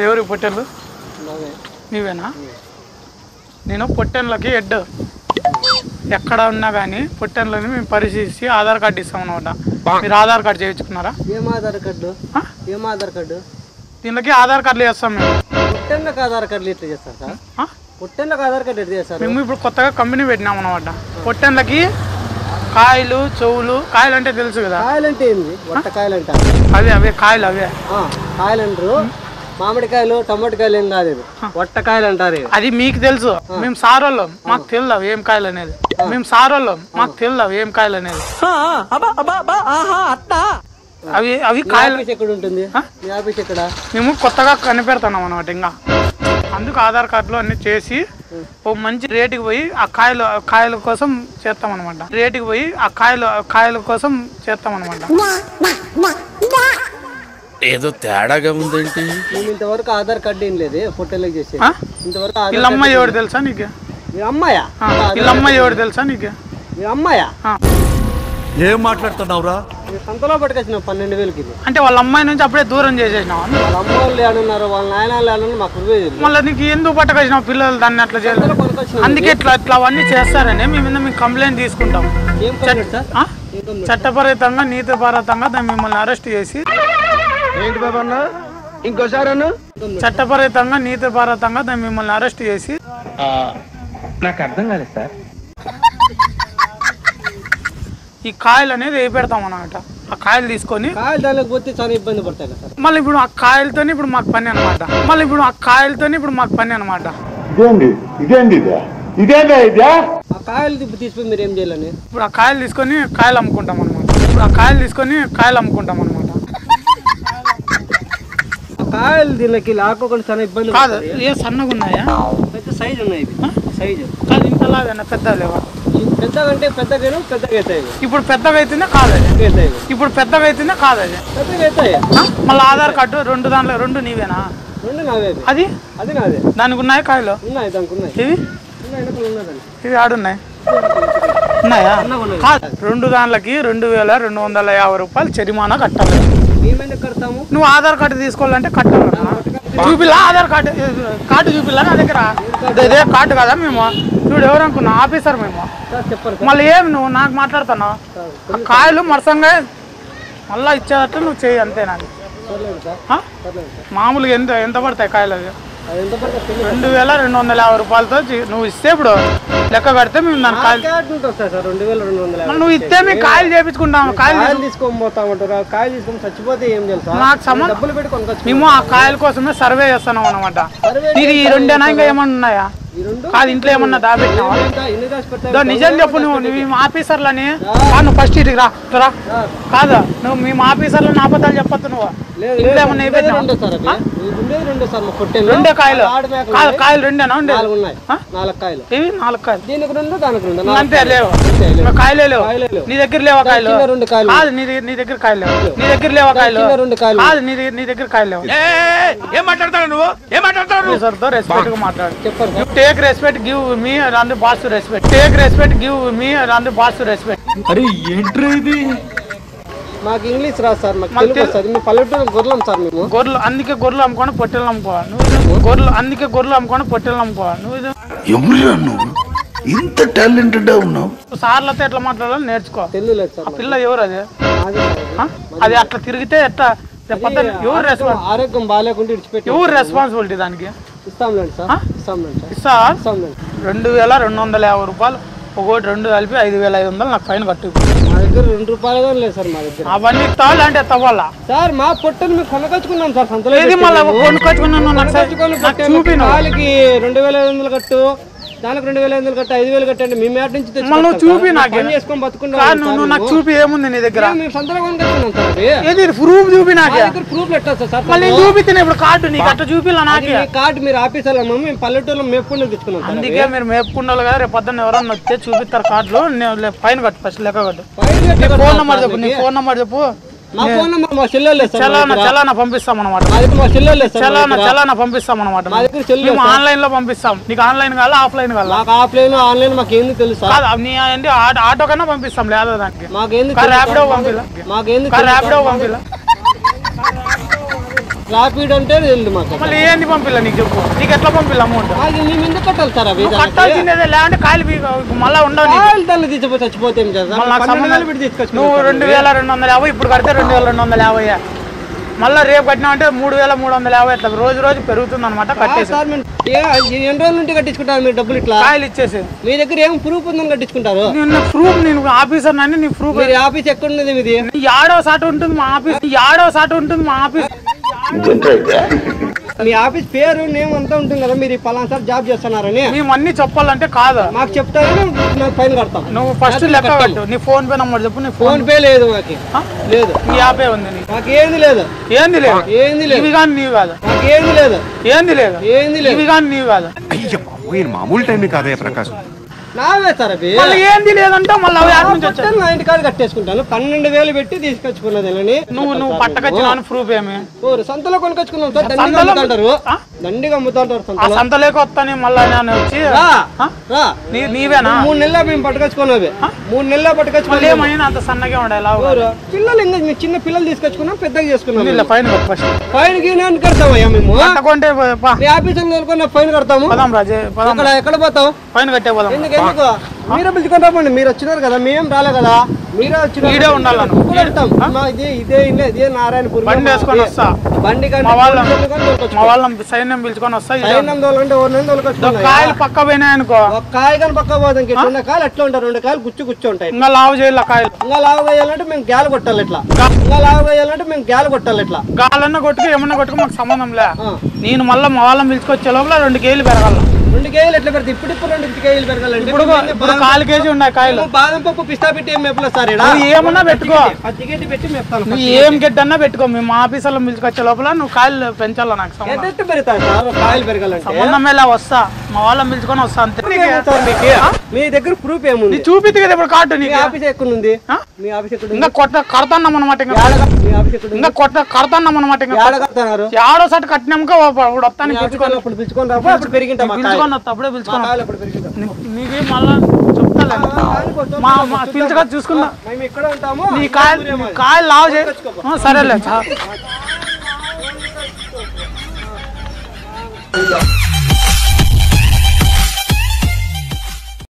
ఎవరి పొట్టెళ్ళు నీవేనా? నేను పొట్టెళ్ళకి హెడ్. ఎక్కడ ఉన్నా కానీ పొట్టెళ్ళని మేము పరిశీలించి ఆధార్ కార్డు ఇస్తాం అనమాట. మీరు ఆధార్ కార్డు చేయించుకున్నారా? ఏం ఆధార్ కార్డు? ఏం ఆధార్ కార్డు? దీనికి ఆధార్ కార్డులు చేస్తాం మేము. పొట్టెళ్ళకి ఆధార్ కార్డులు ఎట్లా చేస్తారు సార్? పొట్టెళ్ళకి ఆధార్ కార్డు ఎట్లా చేస్తారు? మేము ఇప్పుడు కొత్తగా కంపెనీ పెట్టినాం అనమాట. పొట్టెళ్ళకి కాయలు చెవులు. కాయలు అంటే తెలుసు కదా? కాయలు అంటే ఏంది? వట్టకాయలు అంటారు. అవే కాయలు. అవే కాయలు అంటారు. మామిడికాయలు టమాటకాయలు ఏం కాదు, వట్టకాయలు అంటారు. అది మీకు తెలుసు. మేము సారోళ్ళం, మాకు తెలియదు ఏం కాయలు అనేది. మేము సారోళ్ళం, మాకు తెలియదు ఏం కాయలు అనేది. అవి అవి కాయలు. ఎక్కడ ఉంటుంది ఆఫీస్? ఎక్కడ? మేము కొత్తగా కనిపెడతాం అనమాట. ఇంకా అందుకు ఆధార్ కార్డులు అన్ని చేసి ఓ మంచి రేటుకి పోయి ఆ కాయల కోసం చేస్తాం అనమాట. రేటుకి పోయి ఆ కాయల కోసం చేస్తాం అనమాట. ఏదో తేడాగా ఉందేంటి? మేము ఇంతవరకు ఆధార్ కార్డు ఏం లేదు పొట్టెళ్ళకి చేసి. ఇంతవరకు వీళ్ళ అమ్మాయి ఎవరు తెలుసా నీకు? అమ్మాయా? వీళ్ళ అమ్మాయి ఎవరు తెలుసా నీకు? అమ్మాయా? ఏం మాట్లాడుతున్నావురా? సంతలో పట్టుకొచ్చిన 12,000కి. అంటే వాళ్ళ అమ్మాయి నుంచి అప్పుడే దూరం చేసేసినావు. వాళ్ళ అమ్మ వాళ్ళు ఏడున్నారు, వాళ్ళ నాయన వాళ్ళు ఏడున్నారు, మాకు మళ్ళీ నీకు ఎందుకు పట్టుకొచ్చినావు పిల్లలు దాన్ని అట్లా చేయాలి? అందుకే ఇట్లా అట్లా చేస్తారని మేము కంప్లైంట్ తీసుకుంటాం. చట్టపరతంగా నీతిపరతంగా దాన్ని మిమ్మల్ని అరెస్ట్ చేసి ఏంటి బాబా అన్న ఇంకోసారి అన్న చట్టపరతంగా నీతిపరతంగా దాన్ని మిమ్మల్ని అరెస్ట్ చేసి నాకు అర్థం కాలేదు సార్. ఈ కాయలు అనేది ఏ పెడతాం అన్నమాట. ఆ కాయలు తీసుకొని కాయలు దానికి పోతే చాలా ఇబ్బంది పడతాయి కదా సార్. మళ్ళీ ఇప్పుడు ఆ కాయలతోనే ఇప్పుడు మాకు పని అనమాట. ఆ కాయలు తీసుకుని మీరు ఏం చేయాలని? ఇప్పుడు ఆ కాయలు తీసుకొని కాయలు అమ్ముకుంటాం అనమాట. కాయలు దీనికి లాక్కోకుండా చాలా ఇబ్బంది కాదు. ఏ సన్నగా ఉన్నాయా? పెద్ద సైజు ఉన్నాయి. సైజు కాదు ఇంతలాగా పెద్ద లేవా? పెద్దగా అంటే పెద్దగా అవుతాయి. ఇప్పుడు పెద్దగా అయితేనే కాదు అది. పెద్దగా అవుతాయి. మళ్ళీ ఆధార్ కార్డు రెండు నీవేనా? రెండు నావే. అది నాదే. దానికి ఉన్నాయి కాయలు? ఉన్నాయి. దానికి ఉన్నాయి. ఇవి ఆడున్నాయి. ఉన్నాయా? కాదు. 2 దాంట్లకి 2,250 రూపాయలు జరిమానా కట్టాలి. మేమెందుకు కడతాము? నువ్వు ఆధార్ కార్డు తీసుకోవాలంటే కట్టాలి. చూపిల్లా ఆధార్ కార్డు చూపిల్లా నా దగ్గర? ఇదే కార్డు కదా. మేము చూడు ఎవరు అనుకున్నా ఆఫీసర్ మేము. మళ్ళీ ఏమి నువ్వు నాకు మాట్లాడుతున్నావు? కాయలు మరసంగా మళ్ళీ ఇచ్చేటట్టు నువ్వు చేయి అంతే. నాకు మామూలుగా ఎంత పడతాయి కాయలు? 2,250 రూపాయలతో నువ్వు ఇస్తే ఇప్పుడు లెక్క కడితే మేము దాని కాయలు నువ్వు ఇస్తే మేము కాయలు చేపించుకుంటాము. కాయలు తీసుకొని పోతామంటారు. కాయలు తీసుకొని చచ్చిపోతే ఏం తెలుసా? నాకు డబ్బులు పెట్టుకొని మేము ఆ కాయల కోసమే సర్వే చేస్తున్నాం అనమాట. ఇది ఈ రెండేనా ఇంకా ఏమన్నా ఉన్నాయా? కాదు ఇంట్లో ఏమన్నా దాపెట్టినావా? నిజం చెప్పు. నువ్వు మేము ఆఫీసర్లని నువ్వు ఫస్ట్ ఇటుకి రా. కాదా నువ్వు మేము ఆఫీసర్లని అబద్ధాలు చెప్పొద్దు. నువ్వు ఇంట్లో ఏమన్నా రెండే కాయలు? కాయలు రెండేనా ఉండేది? 4 కాయలు. ఇవి 4 కాయలు. దీనికి 2 దానికి 2 అంతే. లేవు కాయలే లేవు. నీ దగ్గర లేవా కాయలు? కాదు నీ దగ్గర కాయలు లేవు. నీ దగ్గర లేవా కాయలు? కాదు నీ దగ్గర కాయలు లేవు. ఏం మాట్లాడతావు నువ్వు? సార్తో రెస్పెక్ట్ గా మాట్లాడు. చెప్పారు. Take respect, give me and boss to respect. Take respect, give me and boss to respect. అరే ఏంట్రా ఇది? మాకు ఇంగ్లీష్ రాదు సార్. మాకు తెలుగు వస్తుంది. మేము పల్లెటూరు గొర్రెలం సార్. మేము గొర్రెలు అందుకే గొర్రెలు అమ్ముకొని పొట్టెలు అమ్ముకోవాలి. అందుకే గొర్రెలు అమ్ముకొని పొట్టెలు అమ్ముకోవాలి. నువ్వు ఇంత టాలెంటెడ్ ఉన్నావు. సార్లతో ఎట్లా మాట్లాడాలి నేర్చుకో. తెలుగు లేదు సార్. ఆ పిల్ల ఎవరు? అది అట్లా తిరిగితే ఎట్లా ఎవరు రెస్పాన్స్? ఆరోగ్యం బాగాలేకుండా ఇడిచిపెట్టి ఎవరు రెస్పాన్సిబిలిటీ దానికి? ఇస్తాంలేండి సార్. ఇస్తా. 2,250 రూపాయలు ఒకటి 2 కలిపి 5,500 నాకు ఫైన్ కట్టు. మా దగ్గర 2 రూపాయలు కూడా లేదు సార్. మా దగ్గర అవన్నీ ఇస్తావా అంటే తవ్వాలా? సార్ మా పొట్టలు మేము కొనుకొచ్చుకున్నాం సార్. సంతలో కొనుక్కొచ్చుకున్నాను. చూపి వాళ్ళకి 2,500 కట్టు, దానికి 2,500 కట్టు, 5,000 కట్టండి. మేము ఏట నుంచి నువ్వు చూపి నాకు చేసుకొని బతుకున్నాం. నువ్వు నాకు చూపి ఏముంది నీ దగ్గర? మేము సంతలో కొనుకొచ్చుకున్నాం సార్. ఏది ప్రూఫ్ చూపి నాకు. ప్రూఫ్ పెట్టచ్చు సార్. మళ్ళీ చూపితే ఇప్పుడు కార్డు నీకు అట్లా చూపిలా? నాకు కార్డు మీరు ఆఫీసర్లో మేము పల్లెటూరులో మేపుకుండా తెచ్చుకున్నాం. అందుకే మీరు మేపుకుండాలి కదా. రేపు పొద్దున్న ఎవరన్నా వచ్చే చూపిస్తారు కార్డులు. ఫైన్ కట్టు ఫస్ట్ లెక్క కట్టు. ఫోన్ నెంబర్ చెప్పు. నీ ఫోన్ నెంబర్ చెప్పు. చలానా పంపిస్తాం అనమాట. చలానా పంపిస్తాం అనమాట. మేము ఆన్లైన్ లో పంపిస్తాం. నీకు ఆన్లైన్ కావాలా ఆఫ్లైన్ కావాలా? ఆఫ్లైన్ ఆన్లైన్ మాకు ఏంది తెలుసు. ఆటో కన్నా పంపిస్తాం. లేదా దానికి మాకేంది ర్యాపిడో పంపిలా. మాకేంది ర్యాపిడో పంపిలా. రాపిడ్ అంటే తెలుసు మాకు. మళ్ళీ ఏంది పంపిల్లా నీకు చెప్పు, నీకు ఎట్లా పంపిల్లా అమౌంట్? మేము ఎందుకు కట్టాలి సార్ అవి? కట్టాల్సిందే, లేదంటే కాయలు మళ్ళీ ఉండవు. దాన్ని తీసిపోతే చచ్చిపోతే ఏం చేద్దాం? నువ్వు 2250 ఇప్పుడు కడితే 2250, మళ్ళీ రేపు కట్టినా అంటే 3350. అట్లా రోజు రోజు పెరుగుతుంది అనమాట. కట్టేసి ఎన్ని రోజుల నుండి కట్టించుకుంటారు మీరు డబ్బులు? ఇట్లా కాయలు ఇచ్చేసి మీ దగ్గర ఏం ప్రూఫ్ ఉందని కట్టించుకుంటారు? ప్రూఫ్, నేను ఆఫీసర్ అని నీ ప్రూఫ్. ఆఫీస్ ఎక్కడ ఉన్నది మీది? యాడో సాట ఉంటుంది మా ఆఫీస్, యాడో సాట ఉంటుంది మా ఆఫీస్. మీ ఆఫీస్ పేరు నేమ్ అంతా ఉంటుంది కదా, మీరు పలానా సార్ జాబ్ చేస్తున్నారని మేము అన్ని చెప్పాలంటే కాదు, మాకు చెప్తారని నాకు ఫైన్ కడతాం. నువ్వు ఫస్ట్ లెక్క కట్టు. నీ ఫోన్ పే నంబర్ చెప్పు. నీ ఫోన్ పే లేదు మాకు, లేదు. నీ యాపే ఉంది, మాకు ఏంది లేదు. ఏంది లేదు, ఏంది లేదు. ఇవి కానీ నీవు కాదు. మాకు ఏంది లేదు, ఏంది లేదు, ఏంది లేదు. ఇవి కానీ నీవు కాదు. అయ్య బాబోయ్, మామూలు టైం కాదయ్య ప్రకాశం. నావే సార్ అవి. మళ్ళీ ఏంది లేదంటే మళ్ళీ అవి యాడ్ నుంచి వచ్చాను. నా ఇంటి కాడ కట్టేసుకుంటాను. 12,000 పెట్టి తీసుకొచ్చుకున్నది. నువ్వు పట్టకొచ్చిన ప్రూఫ్ ఏమి? సంతలో కొనుకొచ్చుకున్నాం సార్. దండిగా అమ్ముతాంటారు, దండిగా అమ్ముతాంటారు. సంతలోకి వస్తాను మళ్ళీ నేను వచ్చి నీవేనా? 3 నెలలు మేము పట్టుకొచ్చుకున్నవి. 3 నెలలు పట్టుకొచ్చుకున్నాం. ఏమైనా అంత సన్నగా ఉండాలి పిల్లలు ఇంకా చిన్న పిల్లలు తీసుకొచ్చుకున్నాం, పెద్దగా చేసుకున్నాం. ఫైన్ ఫస్ట్ ఫైన్ కి నేను కడతామయ్యా మేము. పట్టకుంటే ఆఫీస్ ఫైన్ కడతాము. పదాం రాజే, ఎక్కడ పోతావు? ఫైన్ కట్టే పోదాం. ఎందుకు మీరే పిలుచుకొని రామండి. మీరు వచ్చినారు కదా, మేం రాలే కదా. మీరే వచ్చిన ఉండాలను ఇదే నారాయణపూర్ బండి వేసుకొని వస్తా. బండి మా వాళ్ళని సైన్యం పిలుచుకొని వస్తా. కాయలు పక్క పోయినాయనుకో, ఒక కాయ కానీ పక్క పోదాం. 2 కాయలు ఎట్లా ఉంటాయి? 2 కాయలు గుచ్చు ఉంటాయి. ఇంకా లావు చేయాలి కాయలు. ఇంకా లావు వేయాలంటే మేము గ్యాలు కొట్టాలి ఇట్లా. ఇంకా లావు వేయాలంటే మేము గ్యాలు కొట్టాలి ఇట్లా. గాలన్న కొట్టుకు ఏమన్నా కొట్టుకు మాకు సంబంధం లే. నేను మళ్ళీ మా వాళ్ళని పిలుచుకొచ్చే లోపల 2 కేజీలు పెరగాల. 2 కేజీలు ఎట్లా పెడతాయి? ఇప్పుడు 2 కేజీలు పెరగాలంటే ఇప్పుడు 4 కేజీ ఉన్నాయి కాయలు. బాదం పప్పు పిస్తా పెట్టి ఏం మేపలేదు సార్. ఏమన్నా పెట్టుకో, పచ్చిగడ్డి పెట్టి మేపుతాను. నువ్వు ఏం గడ్డి అన్నా పెట్టుకో. మేము ఆఫీసర్లో పిలుచుకొచ్చే లోపల నువ్వు కాయలు పెంచాలా? నాకు ఎంత పెడతాయి సార్ కాయలు పెరగాలంటే? సంబంధం ఎలా వస్తా, మా వాళ్ళని పిలుచుకొని వస్తా అంతే. మీ దగ్గర ప్రూఫ్ ఏముంది? చూపిద్ది కదా ఇప్పుడు కార్డు. నీకు ఆఫీస్ ఎక్కడ ఉంది? మీ ఆఫీస్ ఎక్కడ? ఇంకా కడతాన్నాం అనమాట. ఇంకా కడతాన్నాం అనమాట. ఆడో సార్ కట్టినాక ఇప్పుడు వస్తాను పిలుచుకొని. అప్పుడు పిలుచుకొని రాబో, అప్పుడు పెరిగింటా. పిలుచుకొని వస్తా, అప్పుడే పిలుచుకొని నీకు మళ్ళా చెప్తా. పిలుచుకొని చూసుకుందా. మేము ఇక్కడ ఉంటాము. నీ కాయలు లావు చేయి. సరేలే.